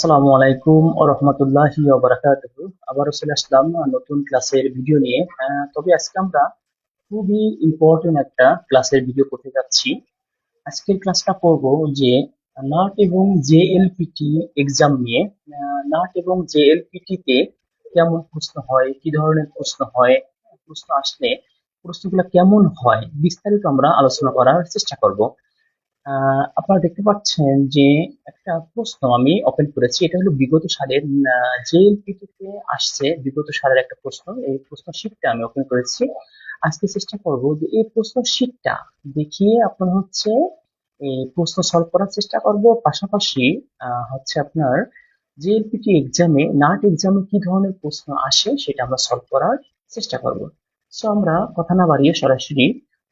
আসসালামু আলাইকুম ও রহমতুল্লাহি ওয়া বারাকাতুহু। আবারও চলে আসলাম নতুন ক্লাসের ভিডিও নিয়ে। তবে আজকে আমরা খুবই ইম্পর্টেন্ট একটা ক্লাসের ভিডিও করতে যাচ্ছি। আজকের ক্লাসটা করব যে নাট এবং জেএলপিটি এক্সাম নিয়ে। নাট এবং জেএলপিটি তে কেমন প্রশ্ন হয়, কি ধরনের প্রশ্ন হয়, প্রশ্ন আসলে প্রশ্নগুলো কেমন হয়, বিস্তারিত আমরা আলোচনা করার চেষ্টা করব। আপনারা দেখতে পাচ্ছেন যে একটা প্রশ্ন আমি ওপেন করেছি। এটা হলো বিগত সালের জেএলপিটি তে আসছে বিগত সালের একটা প্রশ্ন। এই প্রশ্ন শীটটা আমি ওপেন করেছি। আজকে চেষ্টা করব যে এই প্রশ্ন শীটটা দেখিয়ে আপনার হচ্ছে এই প্রশ্ন সলভ করার চেষ্টা করব। পাশাপাশি হচ্ছে আপনার জেএলপিটি এক্সামে, নাট এক্সামে কি ধরনের প্রশ্ন আসে সেটা আমরা সলভ করার চেষ্টা করব। সো আমরা কথা না বাড়িয়ে সরাসরি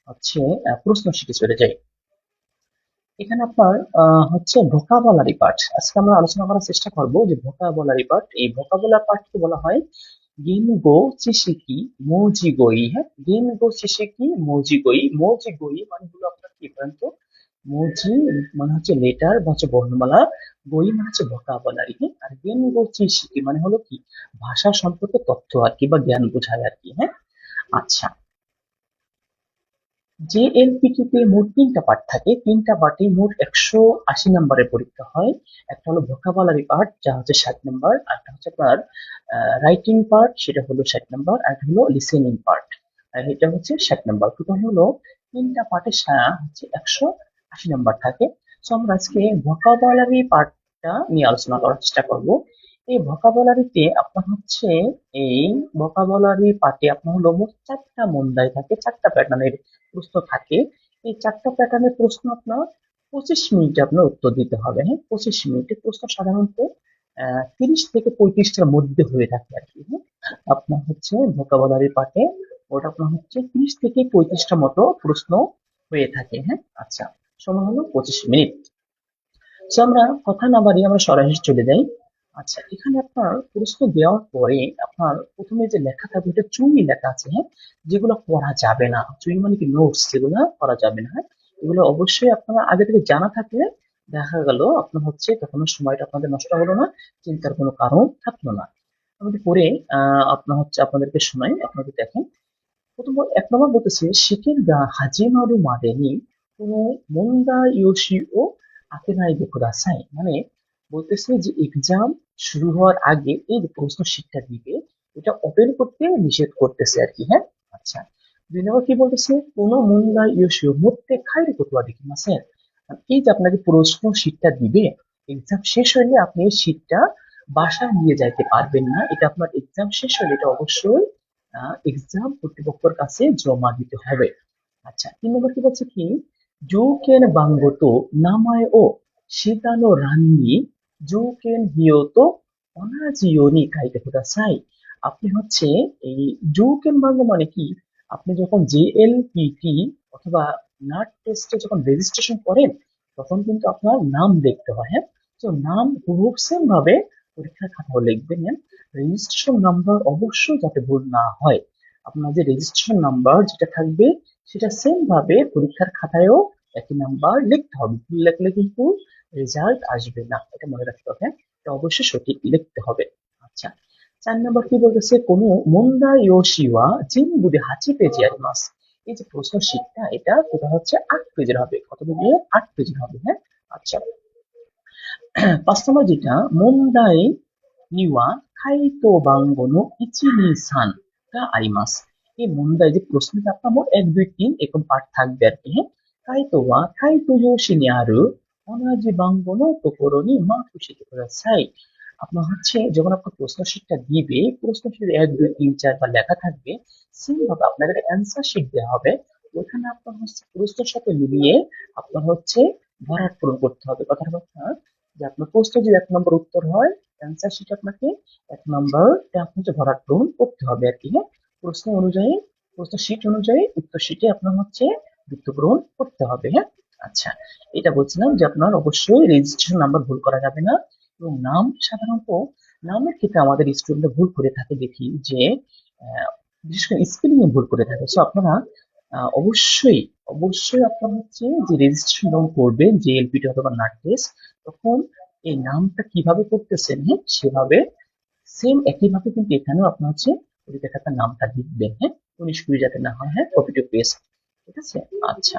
হচ্ছে প্রশ্ন শিটে চলে যাই। এখানে আপনার হচ্ছে ভোকাবুলারি পার্ট আজকে আমরা আলোচনা করার চেষ্টা করব। যে ভোকাবুলারি পার্ট, এই ভোকাবুলারি পার্টকে বলা হয় গেনগো চিশিকি মৌজিগই। হ্যাঁ, গেনগো চিশিকি মৌজিগই। মৌজিগই মানে হলো আপনার কি বলেন তো? মৌজি মানে হচ্ছে লেটার বা হচ্ছে বর্ণমালা, গই মানে হচ্ছে ভোকাবুলারি। হ্যাঁ, আর গেনগো চিশিকি মানে হলো কি ভাষা সম্পর্কে তথ্য আর কি, বা জ্ঞান বোঝায় আর কি। হ্যাঁ, আচ্ছা। জেএলপিটি তে মোট তিনটা পার্ট থাকে। তিনটা পার্টে মোট 180 নম্বরের পরীক্ষা হয়। একটা হলো ভোকাবুলারি পার্ট, যা হচ্ছে 60 নম্বর। আর একটা হচ্ছে আপনার রাইটিং পার্ট, সেটা হলো 60 নম্বর। আর একটা হলো লিসেনিং পার্ট, আর এটা হচ্ছে 60 নম্বর। টোটাল হলো তিনটা পার্টে হচ্ছে 180 নম্বর থাকে। তো আমরা আজকে ভোকাবুলারি পার্টটা নিয়ে আলোচনা করার চেষ্টা করব। এই ভোকাবুলারিতে আপনার হচ্ছে এই ভোকাবুলারি পার্টে আপনার হলো মোট 4টা মন্দাই থাকে, 4টা প্যাটার্নের প্রশ্ন থাকে। এই 4টা প্যাটার্নের প্রশ্ন আপনার 25 মিনিটে আপনার উত্তর দিতে হবে। হ্যাঁ, 25 মিনিটে প্রশ্ন সাধারণত 30 থেকে 35টার মধ্যে হয়ে থাকে আর কি। হ্যাঁ, আপনার হচ্ছে ভোকাবুলারি পার্টে ওটা আপনার হচ্ছে 30 থেকে 35টা মতো প্রশ্ন হয়ে থাকে। হ্যাঁ, আচ্ছা। সময় হলো 25 মিনিট। তো আমরা কথা না বাড়িয়ে আমরা সরাসরি চলে যাই। আচ্ছা, এখানে আপনার প্রশ্ন দেওয়ার পরে আপনার প্রথমে যে লেখা থাকবে এটা চুই লেখা আছে। হ্যাঁ, যেগুলো পড়া যাবে না, চুই মানে কি নোটস, যেগুলো পড়া যাবে না। হ্যাঁ, এগুলো অবশ্যই আপনারা আগে থেকে জানা থাকলে দেখা গেল আপনার হচ্ছে তখন সময়টা আপনাদের নষ্ট হলো না, চিন্তার কোনো কারণ থাকলো না। আমাদের পরে আপনার হচ্ছে আপনাদেরকে শোনাই, আপনাদের দেখেন। প্রথম 1 নম্বর বলতেছে শিকের গা হাজিমারু মাদেনি কোনো মন্দা ইয়োশি ও আকেনাই কুদাসাই। মানে বলতেছে যে এক্সাম শুরু হওয়ার আগে এই যে প্রশ্ন শিটটা দিবে, এটা ওপেন করতে নিষেধ করতেছে আর কি। হ্যাঁ, আচ্ছা। 2 নম্বর কি বলতেছে? কোনো মন্দা ইয়োশিও মধ্যে খাইরে কোথাও দেখি মাসের। এই যে আপনাকে প্রশ্ন শিটটা দিবে, এক্সাম শেষ হইলে আপনি এই শিটটা বাসায় নিয়ে যাইতে পারবেন না। এটা আপনার এক্সাম শেষ হলে এটা অবশ্যই এক্সাম কর্তৃপক্ষের কাছে জমা দিতে হবে। আচ্ছা, 3 নম্বর কি বলছে কি? জুকেন বাঙ্গতো নামায় ও শিতানো রান্নি জুকেন হিয়োতো অনাজিওনি কাইতে কুদাসাই। আপনি হচ্ছে এই জুকেন বাঙ্গ মানে কি? আপনি যখন জেএলপিটি অথবা নাট টেস্টে যখন রেজিস্ট্রেশন করেন, তখন কিন্তু আপনার নাম দেখতে হয়। হ্যাঁ, তো নাম হুবহু সেম ভাবে পরীক্ষার খাতাও লিখবেন। হ্যাঁ, রেজিস্ট্রেশন নাম্বার অবশ্যই যাতে ভুল না হয়। আপনার যে রেজিস্ট্রেশন নাম্বার যেটা থাকবে সেটা সেম ভাবে পরীক্ষার খাতায়ও একই নাম্বার লিখতে হবে। ভুল লিখলে কিন্তু রেজাল্ট আসবে না, এটা মনে রাখতে হবে। এটা অবশ্যই সঠিক লিখতে হবে। আচ্ছা, 4 নম্বর কি বলতেছে? কোনো মন্দা ইয়োশিওয়া জিন বুদে হাঁচি পেজে আর মাস। এই যে প্রশ্ন শীটটা, এটা কোথা হচ্ছে 8 পেজের হবে। কত পেজে? 8 পেজের হবে। হ্যাঁ, আচ্ছা। 5 নম্বর যেটা মন্দাই নিওয়া কাইতো বাঙ্গো নো ইচি নি সান গা আরিমাস। এই মন্দাই যে প্রশ্নটা আপনার মোট 1 2 3 এরকম পার্ট থাকবে আর কি। হ্যাঁ, কাইতো ওয়া কাইতো ইয়োশি নি আরু অনাজি বাঙ্গো নো তোকোরো নি মার্ক শিতে কুদাসাই। আপনার হচ্ছে যখন আপনার প্রশ্ন শীটটা দিবে, প্রশ্ন শীটে 1 2 3 4 বা লেখা থাকবে, সেম ভাবে আপনাদের অ্যান্সার শীট দেওয়া হবে। ওখানে আপনার হচ্ছে প্রশ্নের সাথে মিলিয়ে আপনার হচ্ছে ভরাট পূরণ করতে হবে। কথার কথা যে আপনার প্রশ্নের যদি 1 নম্বর উত্তর হয়, অ্যান্সার শিট আপনাকে 1 নম্বরটা আপনি যে ভরাট পূরণ করতে হবে আর কি। হ্যাঁ, প্রশ্ন অনুযায়ী, প্রশ্ন শিট অনুযায়ী উত্তর শিটে আপনার হচ্ছে যুক্ত পূরণ করতে হবে। হ্যাঁ, আচ্ছা। এটা বলছিলাম যে আপনার অবশ্যই রেজিস্ট্রেশন নাম্বার ভুল করা যাবে না। এবং নাম সাধারণত, নামের ক্ষেত্রে আমাদের স্টুডেন্টরা ভুল করে থাকে দেখি যে বিশেষ করে স্পেলিং এ ভুল করে থাকে। সো আপনারা অবশ্যই অবশ্যই আপনার হচ্ছে যে রেজিস্ট্রেশন যখন করবেন জেএলপিটি অথবা নাট টেস্ট, তখন এই নামটা কিভাবে করতেছেন, হ্যাঁ সেভাবে সেম একইভাবে কিন্তু এখানেও আপনার হচ্ছে পরীক্ষা খাতার নামটা লিখবেন, হ্যাঁ 19-20 যাতে না হয়, হ্যাঁ কপি টু পেস্ট। ঠিক আছে। আচ্ছা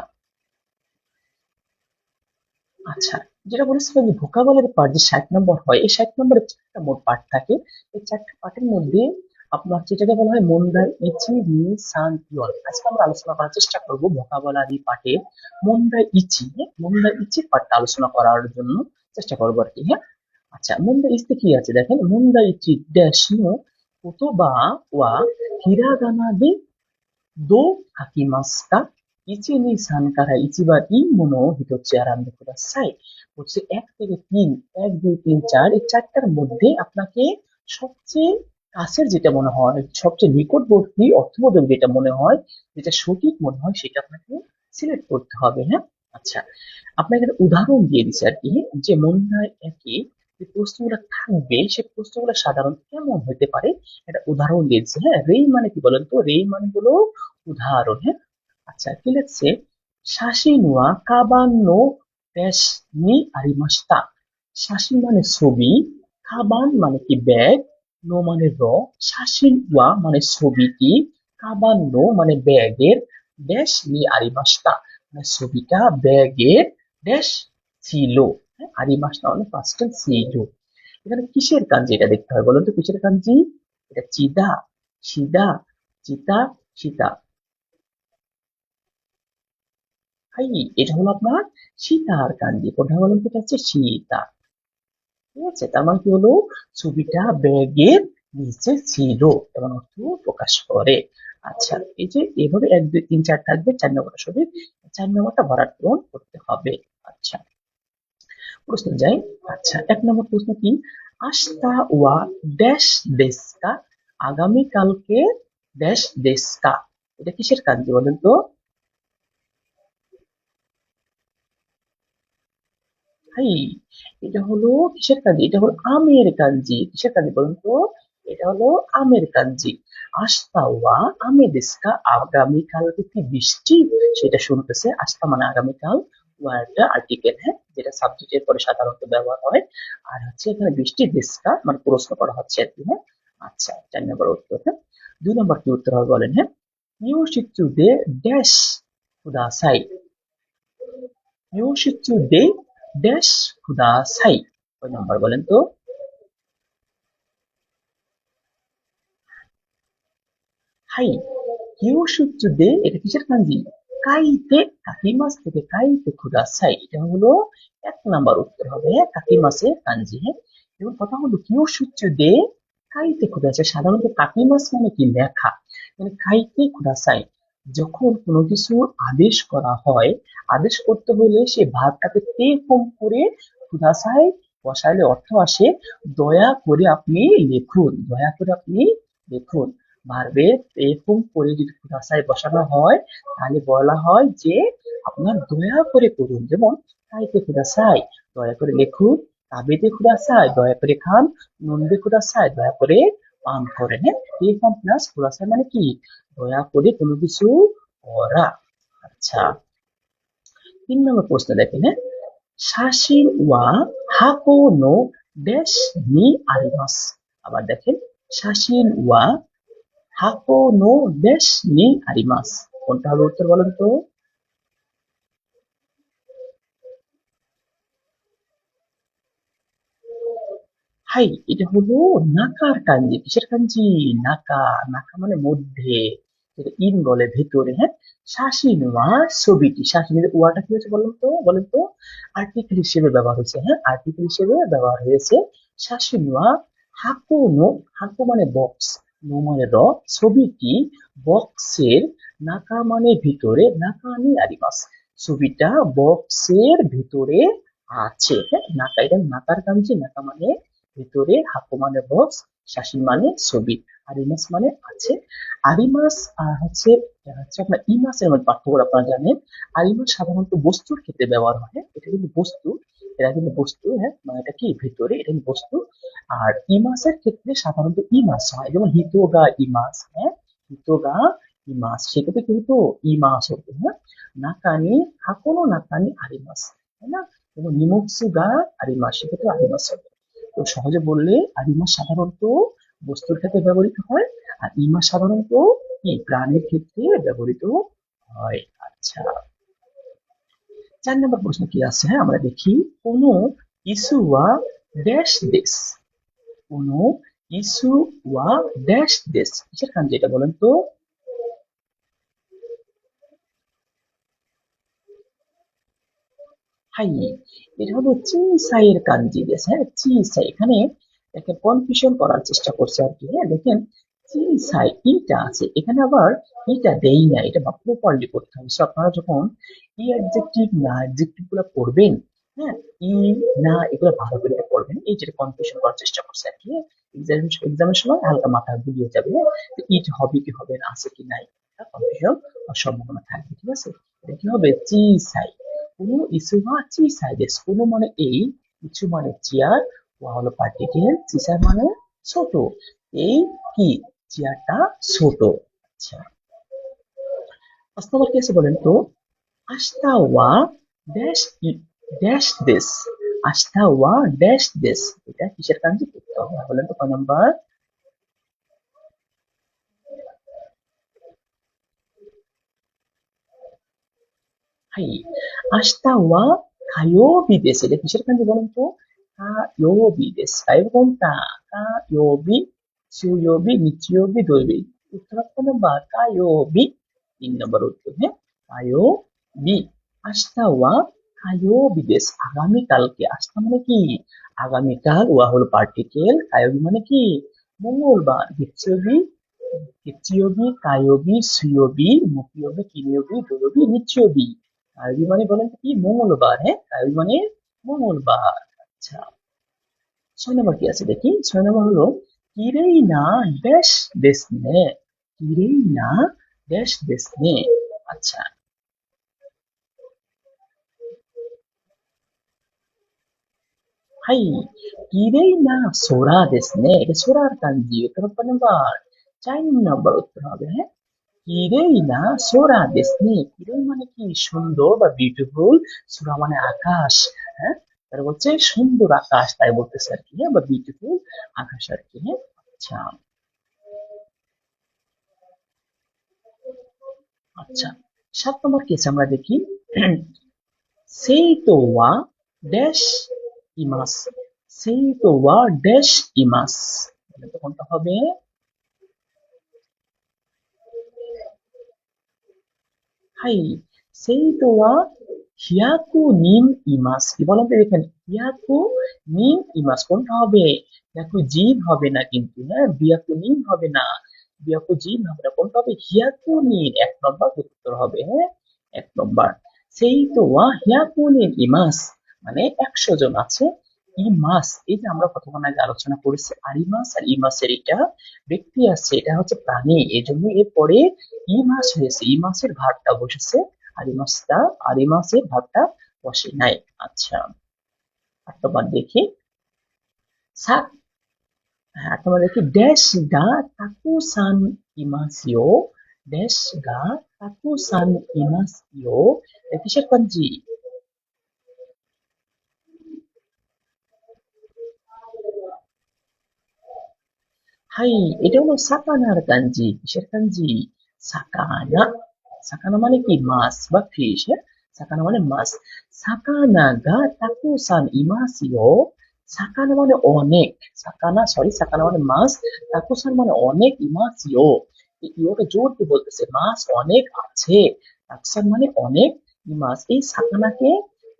আচ্ছা, যেটা বলেছিলাম যে ভোকাবুলারি পার্ট যে 60 নম্বর হয়, এই 60 নম্বরের 4টা মোট পার্ট থাকে। এই 4টা পার্টের মধ্যে আপনার যেটাকে বলা হয় মন্দাই ইচি রি সান ইয়ল। আজকে আমরা আলোচনা করার চেষ্টা করব ভোকাবুলারি পার্টে মন্দাই ইচি, হ্যাঁ মন্দাই ইচি পার্টটা আলোচনা করার জন্য চেষ্টা করবো আর কি, হ্যাঁ। আচ্ছা, মন্দাই ইচিতে কি আছে দেখেন, মন্দাই ইচি ড্যাশ নো কোতোবা ওয়া হিরাগানা de どう書きますか 1、2、3から1番いいものを一つ選んでください। হচ্ছে 1 থেকে 3, 1, 2, 3, 4 এই 4টার মধ্যে আপনাকে সবচেয়ে কাছের যেটা মনে হয়, সবচেয়ে নিকটবর্তী অর্থবোধক যেটা মনে হয়, যেটা সঠিক মনে হয় সেটা আপনাকে সিলেক্ট করতে হবে, হ্যাঁ। আচ্ছা, আপনাকে একটা উদাহরণ দিয়ে দিচ্ছি আর কি, যে মন্দাই একে যে প্রশ্নগুলো থাকবে সেই প্রশ্নগুলো সাধারণত কেমন হতে পারে একটা উদাহরণ দিয়েছে, হ্যাঁ। রেই মানে কি বলেন তো? রেই মানে হলো উদাহরণ, হ্যাঁ। আচ্ছা, কি লিখছে? শাসিন ওয়া কাবান নো দেশ নি আরিমাস্তা। শাসিন মানে ছবি, কাবান মানে কি ব্যাগ, নো মানে শাসিন ওয়া মানে ছবিটি, কাবান নো মানে ব্যাগের, দেশ নি আরিমাস্তা মানে ছবিটা ব্যাগের দেশ ছিল, হ্যাঁ, আরিমাস্তা মানে পাস্ট টেন্স ছিল। এখানে কিসের কাঞ্জি এটা দেখতে হবে বলুন তো, কিসের কাঞ্জি? এটা চিদা, সিদা, চিতা, সীতা। ভাই, এটা হলো আপনার সীতার কাঞ্জি। কোনটা বলুন তো? এটা হচ্ছে সীতা। ঠিক আছে, তার মানে কি হলো? ছবিটা ব্যাগের নিচে ছিল এমন অর্থ প্রকাশ করে। আচ্ছা, এই যে এভাবে 1, 2, 3, 4 থাকবে, 4 নম্বরটা সঠিক, 4 নম্বরটা ভরাট পূরণ করতে হবে। আচ্ছা, প্রশ্ন যাই। আচ্ছা, 1 নম্বর প্রশ্ন কি? আস্তা ওয়া ড্যাশ দেশকা, আগামীকালকে ড্যাশ দেশকা। এটা কিসের কাঞ্জি বলেন তো? ভাই, এটা হলো কিসের কাঞ্জি? এটা হলো আমের কাঞ্জি। কিসের কাঞ্জি বলুন তো? এটা হলো আমের কাঞ্জি। আস্তা ওয়া আমে দেশকা, আগামীকালকে কি বৃষ্টি সেটা শুনতেছে। আস্তা মানে আগামীকাল, ওয়া একটা আর্টিকেল, হ্যাঁ যেটা সাবজেক্টের পরে সাধারণত ব্যবহার হয়। আর হচ্ছে এখানে বৃষ্টি দেশকা মানে প্রশ্ন করা হচ্ছে আর কি, হ্যাঁ। আচ্ছা, 4 নম্বর উত্তর, হ্যাঁ। 2 নম্বর কি উত্তর হবে বলেন, হ্যাঁ। নিউশিৎসু দে ড্যাশ কুদাসাই। নিউশিৎসু দে ড্যাশ কুদাসাই। কয় নাম্বার বলেন তো? হাই, কিউশিৎসু দে এটা কিসের কাঞ্জি? কাইতে, কাকিমাস থেকে কাইতে কুদাসাই, এটা হলো 1 নাম্বার উত্তর হবে, হ্যাঁ কাকিমাসের কাঞ্জি, হ্যাঁ। এবং কথা হলো কিউশিৎসু দে কাইতে কুদাসাই, সাধারণত কাকিমাস মানে কি লেখা, মানে কাইতে কুদাসাই যখন কোনো কিছু আদেশ করা হয়, আদেশ করতে হলে সে ভাবটাকে তে ফর্ম করে কুদাসাই বসাইলে অর্থ আসে দয়া করে আপনি লিখুন, দয়া করে আপনি লিখুন। ভার্বের এরকম করে যদি কুদাসাই বসানো হয় তাহলে বলা হয় যে আপনার দয়া করে করুন। যেমন কাইতে কুদাসাই দয়া করে লিখুন, তাবেতে কুদাসাই দয়া করে খান, নন্দে কুদাসাই দয়া করে পান করেন, হ্যাঁ। এরকম প্লাস কুদাসাই মানে কি দয়া করে কোনো কিছু করা। আচ্ছা, 3 নম্বর প্রশ্ন দেখেন, হ্যাঁ। শাসিন ওয়া হাকো নো ড্যাশ নি আরিমাস। আবার দেখেন, শাসিন ওয়া হাকো নো ড্যাশ নি আরিমাস। কোনটা হবে উত্তর বলেন তো? হাই, এটা হলো নাকার কাঞ্জি। কিসের কাঞ্জি? নাকা। নাকা মানে মধ্যে, যেটা ইন বলে ভেতরে, হ্যাঁ। শাসিন ওয়া ছবিটি, শাসিনের ওয়াটা কি হচ্ছে বলেন তো? বলেন তো? আর্টিকেল হিসেবে ব্যবহার হয়েছে, হ্যাঁ আর্টিকেল হিসেবে ব্যবহার হয়েছে। শাসিন ওয়া হাকো নো, হাকো মানে বক্স, নো মানে ছবিটি বক্সের, নাকা মানে ভিতরে, নাকা নি আরিমাস ছবিটা বক্সের ভিতরে আছে, হ্যাঁ। নাকা, এটা নাকার কাঞ্জি। নাকা মানে ভিতরে, হাকু মানে বক্স, শাসি মানে ছবি, আরিমাস মানে আছে। আরিমাস আর হচ্ছে হচ্ছে আপনার ইমাসের মধ্যে পার্থক্য আপনারা জানেন। আরিমাস সাধারণত বস্তুর ক্ষেত্রে ব্যবহার হয়, হ্যাঁ? এটা কিন্তু বস্তু, এটা কিন্তু বস্তু, হ্যাঁ মানে এটা কি ভিতরে, এটা কিন্তু বস্তু। আর ইমাসের ক্ষেত্রে সাধারণত ইমাস হয়, যেমন হিতোগা ইমাস, হ্যাঁ হিতোগা ইমাস, সেক্ষেত্রে কিন্তু ইমাস হতো, হ্যাঁ। নাকানি হাকুনো নাকানি আরিমাস, তাই না? এবং নিমোৎসু গা আরিমাস, সেক্ষেত্রে আরিমাস হবে। তো সহজে বললে আরিমাস সাধারণত বস্তুর ক্ষেত্রে ব্যবহৃত হয়, আর ইমাস সাধারণত কি প্রাণীর ক্ষেত্রে ব্যবহৃত হয়। আচ্ছা, 4 নম্বর প্রশ্ন কি আছে, হ্যাঁ আমরা দেখি। কোনো ইস্যু ওয়া ড্যাশ দিস, কোনো ইস্যু ওয়া ড্যাশ দিস কিসের কারণ, যেটা বলেন তো? হাই, এটা হলো চিসাই এর কাঞ্জি দেশ, হ্যাঁ চিসাই। এখানে একটা কনফিউশন করার চেষ্টা করছে আর কি, হ্যাঁ দেখেন চিসাই ইটা আছে এখানে, আবার ইটা দেই না, এটা বা প্রপারলি করতে হবে। So, আপনারা যখন ই অ্যাডজেক্টিভ না অ্যাডজেক্টিভ গুলো পড়বেন, হ্যাঁ ই না এগুলো ভালো করে পড়বেন, এই যেটা কনফিউশন করার চেষ্টা করছে আর কি। এক্সামের সময় হালকা মাথা গুলিয়ে যাবে, ইট হবে কি হবে না, আছে কি নাই, কনফিউশন হওয়ার সম্ভাবনা থাকবে, ঠিক আছে। এটা কি হবে, চিসাই। কোনো ইসুহা চিসাই দেশু, কোনো মানে এই, কিছু মানে চেয়ার, ওয়া হলো পার্টিকেল, চিসাই মানে ছোট, এই কি চেয়ারটা ছোট। আচ্ছা, 5 নম্বর কি আছে বলেন তো? আস্তা ওয়া ড্যাশ ড্যাশ দিস, আস্তা ওয়া ড্যাশ দিস, এটা কিসের কাঞ্জি করতে হবে বলেন তো? 5 নম্বর। হাই, আস্তা ওয়া কায়োবি দেশ, এটা কিসের কাঞ্জি বলেন তো? কায়োবি দেশ, কায়োবি কোনটা? কায়োবি, সুয়োবি, নিচিয়োবি, দৈবি। উত্তর 5 নম্বর কায়োবি, 3 নম্বর উত্তর, হ্যাঁ কায়োবি। আস্তা ওয়া কায়োবি দেশ, আগামীকালকে। আস্তা মানে কি আগামীকাল, ওয়া হলো পার্টিকেল, কায়োবি মানে কি মঙ্গলবার। নিচিয়োবি, নিচিয়োবি, কায়োবি, সুয়োবি, মুকিয়োবি, কিনিয়োবি, দৈবি, নিচিয়োবি। কায়োবি মানে বলেন তো কি মঙ্গলবার, হ্যাঁ কায়োবি মানে মঙ্গলবার। আচ্ছা, 6 নম্বর কি আছে দেখি। 6 নম্বর হলো কিরেই না ড্যাশ দেশ নে, কিরেই না ড্যাশ দেশ নে। আচ্ছা, হাই, কিরেই না সোরা দেশ নে, এটা সোরার কাঞ্জি। উত্তর 5 নম্বর, 4 নম্বর উত্তর হবে, হ্যাঁ কিরেই না সোরা দেশ নে। কিরেই মানে কি সুন্দর বা বিউটিফুল, সোরা মানে আকাশ, হ্যাঁ তার বলছে সুন্দর আকাশ, তাই বলতেছে আর কি, হ্যাঁ বা বিউটিফুল আকাশ আর কি, হ্যাঁ। আচ্ছা, আচ্ছা, 7 নম্বর কি আছে আমরা দেখি। সেই তো ওয়া ড্যাশ ইমাস, সেই তো ওয়া ড্যাশ ইমাস, এটা তো কোনটা হবে? হাই, সেই তো ওয়া হিয়াকু নিম ইমাস, কি বলেন তো? দেখেন হিয়াকু নিম ইমাস কোনটা হবে? হিয়াকু জিন হবে না কিন্তু, হ্যাঁ বিয়াকু নিম হবে না, বিয়াকু জিন হবে না, কোনটা হবে? হিয়াকু নিন, 1 নম্বর উত্তর হবে, হ্যাঁ 1 নম্বর। সেই তো ওয়া হিয়াকু নিন ইমাস, মানে 100 জন আছে। ইমাস, এই যে আমরা কতক্ষণ আগে আলোচনা করেছি আরিমাস আর ইমাসের, এটা ব্যক্তি আছে, এটা হচ্ছে প্রাণী, এই জন্য এর পরে ই মাস হয়েছে, ই মাসের ভাগটা বসেছে, আর ই মাসের ভাগটা বসে নাই। আচ্ছা, 8 নম্বর দেখি। সাত, হ্যাঁ 8 নম্বর দেখি ড্যাশ গা তাকু সান ইমাসিও, ড্যাশ গা তাকু সান ইমাসিও, এটা কিসের কাঞ্জি? হাই, এটা হলো সাকানার কাঞ্জি। কিসের কাঞ্জি? সাকানা। সাকানা মানে কি মাছ বা ফিশ, হ্যাঁ সাকানা মানে মাছ। সাকানা গা তাকুসান ইমাসিও, সাকানা মানে অনেক, সাকানা সরি সাকানা মানে মাছ, তাকুসান মানে অনেক, ইমাসিও এই ইওটা জোর দিয়ে বলতেছে মাছ অনেক আছে, তাকুসান মানে অনেক, ইমাস এই সাকানাকে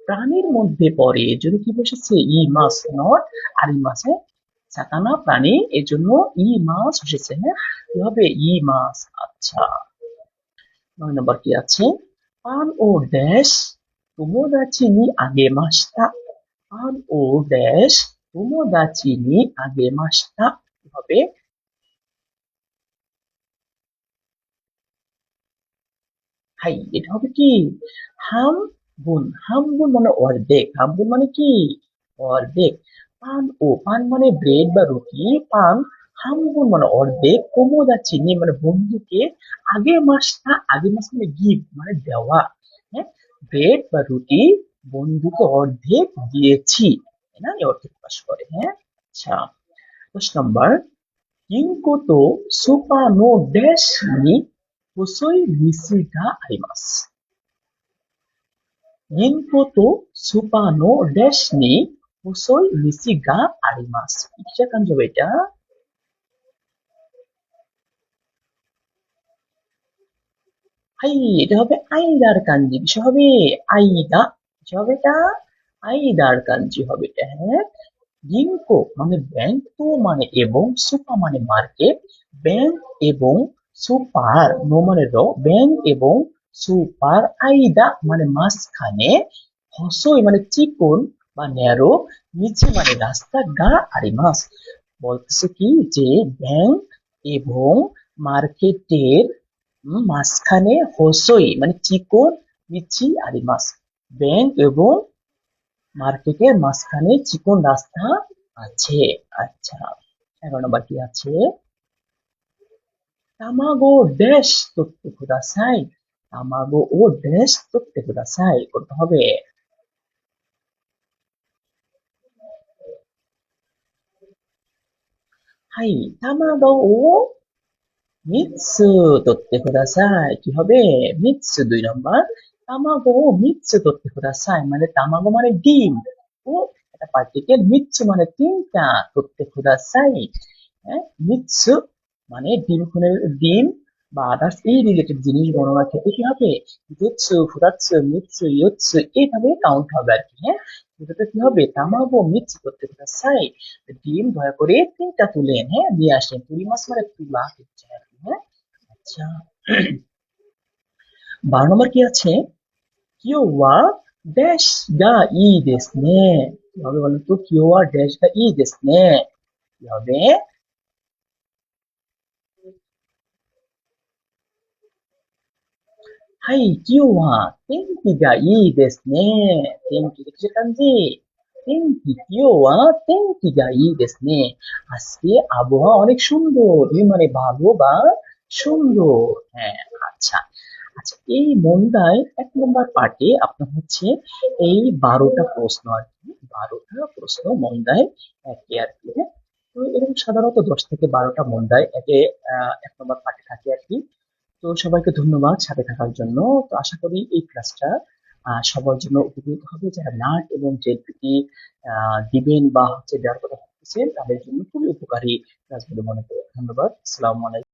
প্রাণীর মধ্যে পড়ে, এর জন্য কি বসেছে ই মাছ, নট আর ই মাছ, সাকানা প্রাণী, এজন্য ই মাছ এসেছে, হ্যাঁ কি হবে ই মাছ। আচ্ছা, 9 নম্বর কি আছে? পান ও ড্যাশ তোমোদাচি নি আগে মাসটা, পান ও ড্যাশ তোমোদাচি নি আগে মাসটা, কি হবে? হাই, এটা হবে কি হাম গুণ, হাম গুণ মানে অর্ধেক, হাম গুণ মানে কি অর্ধেক। পান ও, পান মানে ব্রেড বা রুটি, পান হাম গুণ মানে অর্ধেক, কোমোদা চিনি মানে বন্ধুকে, আগে মাসটা, আগে মাস মানে গিভ মানে দেওয়া, হ্যাঁ ব্রেড বা রুটি বন্ধুকে অর্ধেক দিয়েছি, তাই না? এই অর্থ প্রকাশ করে। হ্যাঁ, আচ্ছা। 10 নম্বর, কিংকোতো সুপা নো ড্যাশ নি হোসই মিসি গা আইমাস। কিংকোতো সুপা নো ড্যাশ নি হোসই মিসি গা আইমাস। কিসের কাঞ্জ হবে এটা? এটা হবে আইদার কাঞ্জি। কিসে হবে? আইদা। কিসে হবে এটা? আইদার কাঞ্জি হবে এটা। হ্যাঁ, গিংকো মানে ব্যাংক, তো মানে এবং, সুপা মানে মার্কেট, ব্যাংক এবং সুপার, নো মানে র, ব্যাংক এবং সুপার, আইদা মানে মাঝখানে, হসই মানে চিকন বা ন্যারো, নিচে মানে রাস্তা, গা আরিমাস বলতেছে কি যে ব্যাংক এবং মার্কেটের মাঝখানে হসই মানে চিকন, মিচি আরিমাস। ব্যাংক এবং মার্কেটের মাঝখানে চিকন রাস্তা আছে। আচ্ছা, 11 নম্বর কি আছে? তামাগো ড্যাশ তোত্তে কুদাসাই। তামাগো ও ড্যাশ তোত্তে কুদাসাই করতে হবে। হাই, তামাগো ও মিৎসু তোত্তে কুদাসাই। কি হবে? মিৎসু 2 নম্বর। তামাগো ও মিৎসু তোত্তে কুদাসাই মানে তামাগো মানে ডিম, ও একটা পার্টিকেল, মিৎসু মানে 3টা, তোত্তে কুদাসাই হ্যাঁ, মিৎসু মানে ডিম বা আদার্স এই রিলেটেড জিনিস গণনার ক্ষেত্রে কি হবে? জুৎসু, ফুরাৎসু, মিৎসু, ইয়োৎসু এইভাবে কাউন্ট হবে আর কি। হ্যাঁ, এটাতে কি হবে? তামাগো মিৎসু করতে সাই, ডিম দয়া করে 3টা তুলেন, হ্যাঁ নিয়ে আসেন। তুলি মাছ মানে তুলা হচ্ছে আর কি। হ্যাঁ, আচ্ছা। 12 নম্বর কি আছে? কিও ওয়া ড্যাশ গা ই দেস নে। কি হবে বলেন তো? কিও ওয়া ড্যাশ গা ই দেস নে কি হবে?はい、今日は天気がいいですね。天気、歴史漢字。今日は天気がいいですね। আজকে আবহাওয়া অনেক সুন্দর। এই মানে ভালো বা সুন্দর। হ্যাঁ, আচ্ছা। আচ্ছা, এই মন্দায় 1 নম্বর পার্টে আপনার হচ্ছে এই 12টা প্রশ্ন আর কি। 12টা প্রশ্ন মন্দায় একে আর কি। হ্যাঁ, তো এরকম সাধারণত 10 থেকে 12টা মন্দায় একে 1 নম্বর পার্টে থাকে আর কি। তো সবাইকে ধন্যবাদ সাথে থাকার জন্য। তো আশা করি এই ক্লাসটা সবার জন্য উপকৃত হবে। যারা নাট এবং জেএলপিটি দিবেন বা হচ্ছে দেওয়ার কথা ভাবতেছেন তাদের জন্য খুবই উপকারী ক্লাস বলে মনে করি। ধন্যবাদ। আসসালামু আলাইকুম।